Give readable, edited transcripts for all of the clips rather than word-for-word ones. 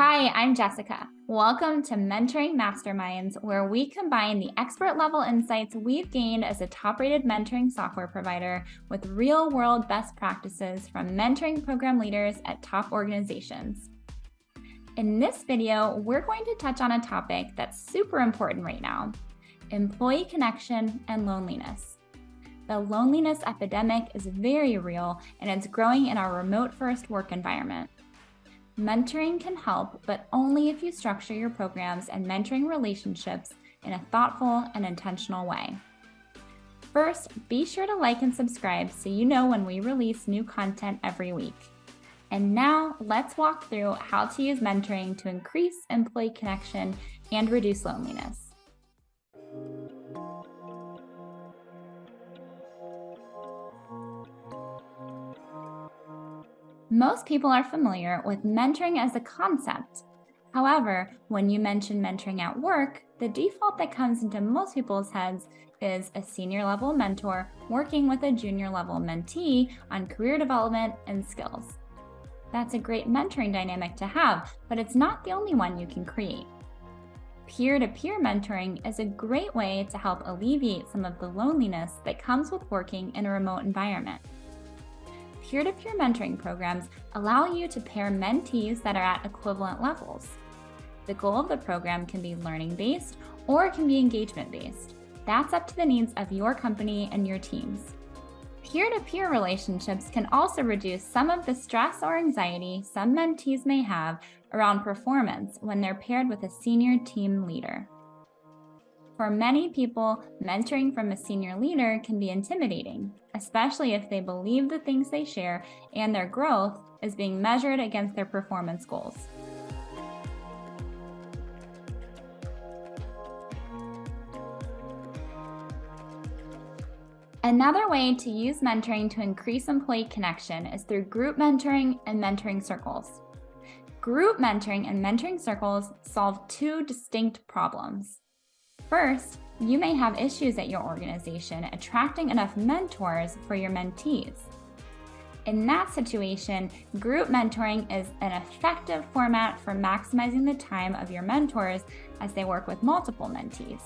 Hi, I'm Jessica. Welcome to Mentoring Masterminds, where we combine the expert level insights we've gained as a top rated mentoring software provider with real world best practices from mentoring program leaders at top organizations. In this video, we're going to touch on a topic that's super important right now: employee connection and loneliness. The loneliness epidemic is very real, and it's growing in our remote first work environment. Mentoring can help, but only if you structure your programs and mentoring relationships in a thoughtful and intentional way. First, be sure to like and subscribe so you know when we release new content every week. And now, let's walk through how to use mentoring to increase employee connection and reduce loneliness. Most people are familiar with mentoring as a concept. However, when you mention mentoring at work, the default that comes into most people's heads is a senior level mentor working with a junior level mentee on career development and skills. That's a great mentoring dynamic to have, but it's not the only one you can create. Peer-to-peer mentoring is a great way to help alleviate some of the loneliness that comes with working in a remote environment. Peer-to-peer mentoring programs allow you to pair mentees that are at equivalent levels. The goal of the program can be learning-based or it can be engagement-based. That's up to the needs of your company and your teams. Peer-to-peer relationships can also reduce some of the stress or anxiety some mentees may have around performance when they're paired with a senior team leader. For many people, mentoring from a senior leader can be intimidating, especially if they believe the things they share and their growth is being measured against their performance goals. Another way to use mentoring to increase employee connection is through group mentoring and mentoring circles. Group mentoring and mentoring circles solve two distinct problems. First, you may have issues at your organization attracting enough mentors for your mentees. In that situation, group mentoring is an effective format for maximizing the time of your mentors as they work with multiple mentees.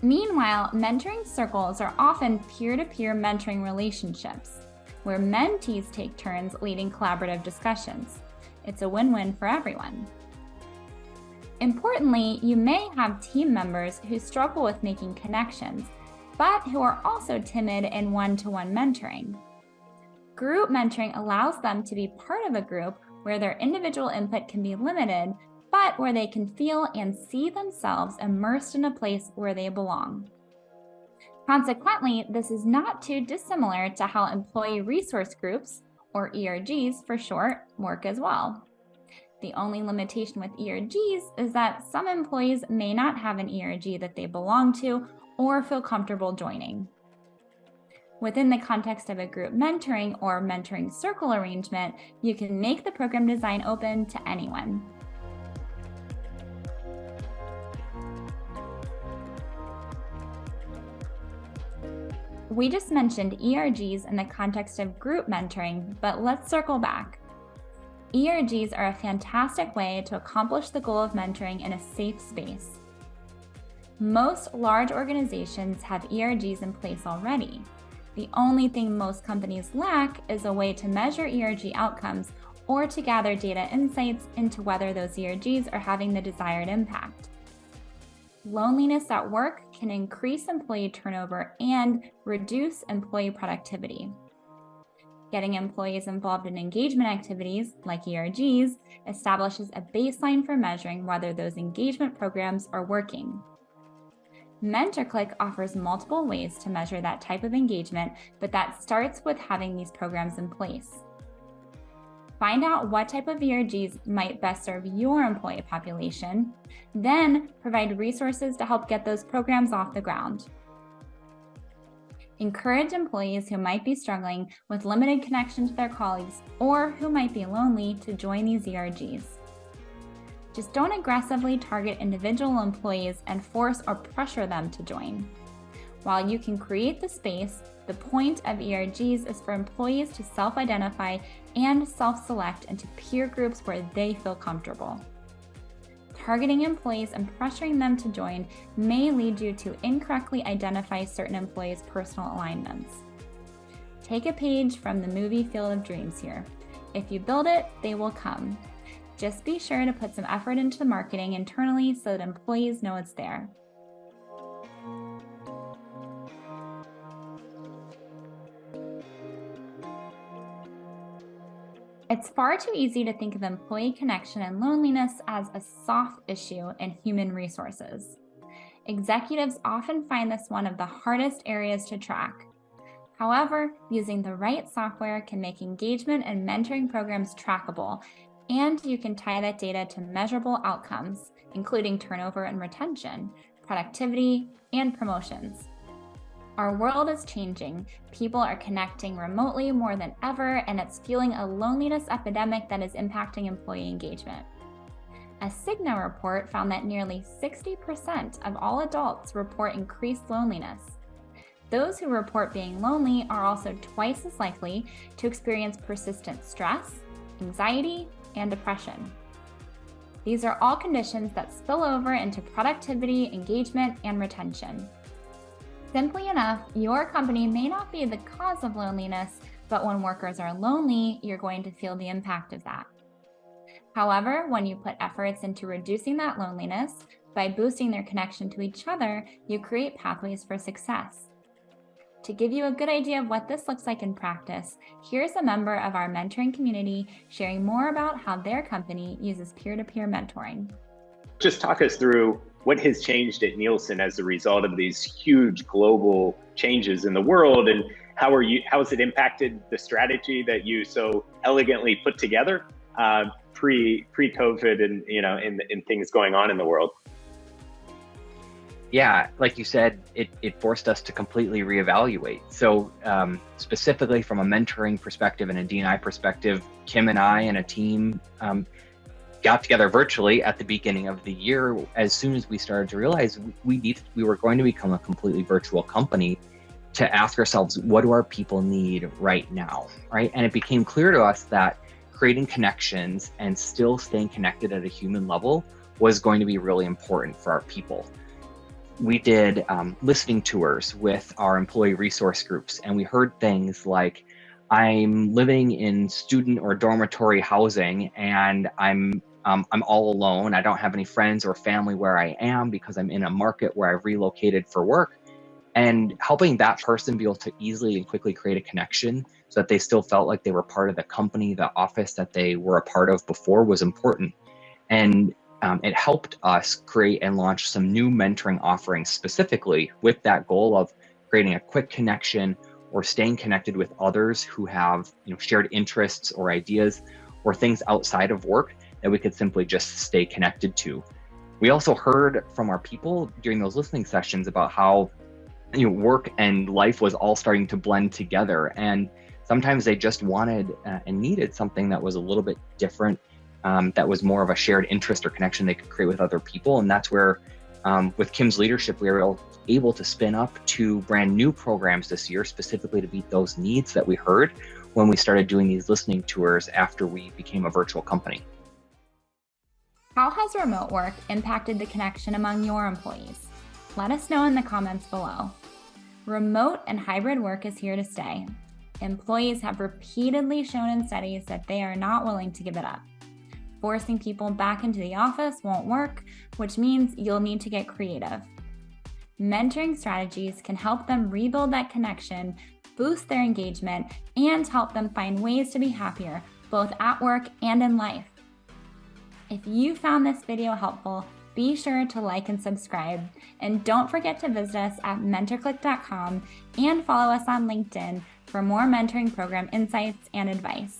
Meanwhile, mentoring circles are often peer-to-peer mentoring relationships, where mentees take turns leading collaborative discussions. It's a win-win for everyone. Importantly, you may have team members who struggle with making connections, but who are also timid in one-to-one mentoring. Group mentoring allows them to be part of a group where their individual input can be limited, but where they can feel and see themselves immersed in a place where they belong. Consequently, this is not too dissimilar to how employee resource groups, or ERGs for short, work as well. The only limitation with ERGs is that some employees may not have an ERG that they belong to or feel comfortable joining. Within the context of a group mentoring or mentoring circle arrangement, you can make the program design open to anyone. We just mentioned ERGs in the context of group mentoring, but let's circle back. ERGs are a fantastic way to accomplish the goal of mentoring in a safe space. Most large organizations have ERGs in place already. The only thing most companies lack is a way to measure ERG outcomes or to gather data insights into whether those ERGs are having the desired impact. Loneliness at work can increase employee turnover and reduce employee productivity. Getting employees involved in engagement activities, like ERGs, establishes a baseline for measuring whether those engagement programs are working. MentorcliQ offers multiple ways to measure that type of engagement, but that starts with having these programs in place. Find out what type of ERGs might best serve your employee population, then provide resources to help get those programs off the ground. Encourage employees who might be struggling with limited connection to their colleagues or who might be lonely to join these ERGs. Just don't aggressively target individual employees and force or pressure them to join. While you can create the space, the point of ERGs is for employees to self-identify and self-select into peer groups where they feel comfortable. Targeting employees and pressuring them to join may lead you to incorrectly identify certain employees' personal alignments. Take a page from the movie Field of Dreams here. If you build it, they will come. Just be sure to put some effort into the marketing internally so that employees know it's there. It's far too easy to think of employee connection and loneliness as a soft issue in human resources. Executives often find this one of the hardest areas to track. However, using the right software can make engagement and mentoring programs trackable, and you can tie that data to measurable outcomes, including turnover and retention, productivity, and promotions. Our world is changing. People are connecting remotely more than ever, and it's fueling a loneliness epidemic that is impacting employee engagement. A Cigna report found that nearly 60% of all adults report increased loneliness. Those who report being lonely are also twice as likely to experience persistent stress, anxiety, and depression. These are all conditions that spill over into productivity, engagement, and retention. Simply enough, your company may not be the cause of loneliness, but when workers are lonely, you're going to feel the impact of that. However, when you put efforts into reducing that loneliness by boosting their connection to each other, you create pathways for success. To give you a good idea of what this looks like in practice, here's a member of our mentoring community sharing more about how their company uses peer-to-peer mentoring. Just talk us through what has changed at Nielsen as a result of these huge global changes in the world, and how has it impacted the strategy that you so elegantly put together pre-COVID and in things going on in the world? Yeah, like you said, it forced us to completely reevaluate. So specifically from a mentoring perspective and a D&I perspective, Kim and I and a team got together virtually at the beginning of the year as soon as we started to realize we were going to become a completely virtual company, to ask ourselves, what do our people need right now, right? And it became clear to us that creating connections and still staying connected at a human level was going to be really important for our people. We did listening tours with our employee resource groups, and we heard things like, I'm living in student or dormitory housing and I'm all alone. I don't have any friends or family where I am because I'm in a market where I've relocated for work. And helping that person be able to easily and quickly create a connection so that they still felt like they were part of the company, the office that they were a part of before, was important. And it helped us create and launch some new mentoring offerings specifically with that goal of creating a quick connection or staying connected with others who have shared interests or ideas or things outside of work that we could simply just stay connected to. We also heard from our people during those listening sessions about how work and life was all starting to blend together, and sometimes they just wanted and needed something that was a little bit different, that was more of a shared interest or connection they could create with other people. And that's where with Kim's leadership, we were able to spin up 2 brand new programs this year, specifically to meet those needs that we heard when we started doing these listening tours after we became a virtual company. How has remote work impacted the connection among your employees? Let us know in the comments below. Remote and hybrid work is here to stay. Employees have repeatedly shown in studies that they are not willing to give it up. Forcing people back into the office won't work, which means you'll need to get creative. Mentoring strategies can help them rebuild that connection, boost their engagement, and help them find ways to be happier, both at work and in life. If you found this video helpful, be sure to like and subscribe. And don't forget to visit us at MentorcliQ.com and follow us on LinkedIn for more mentoring program insights and advice.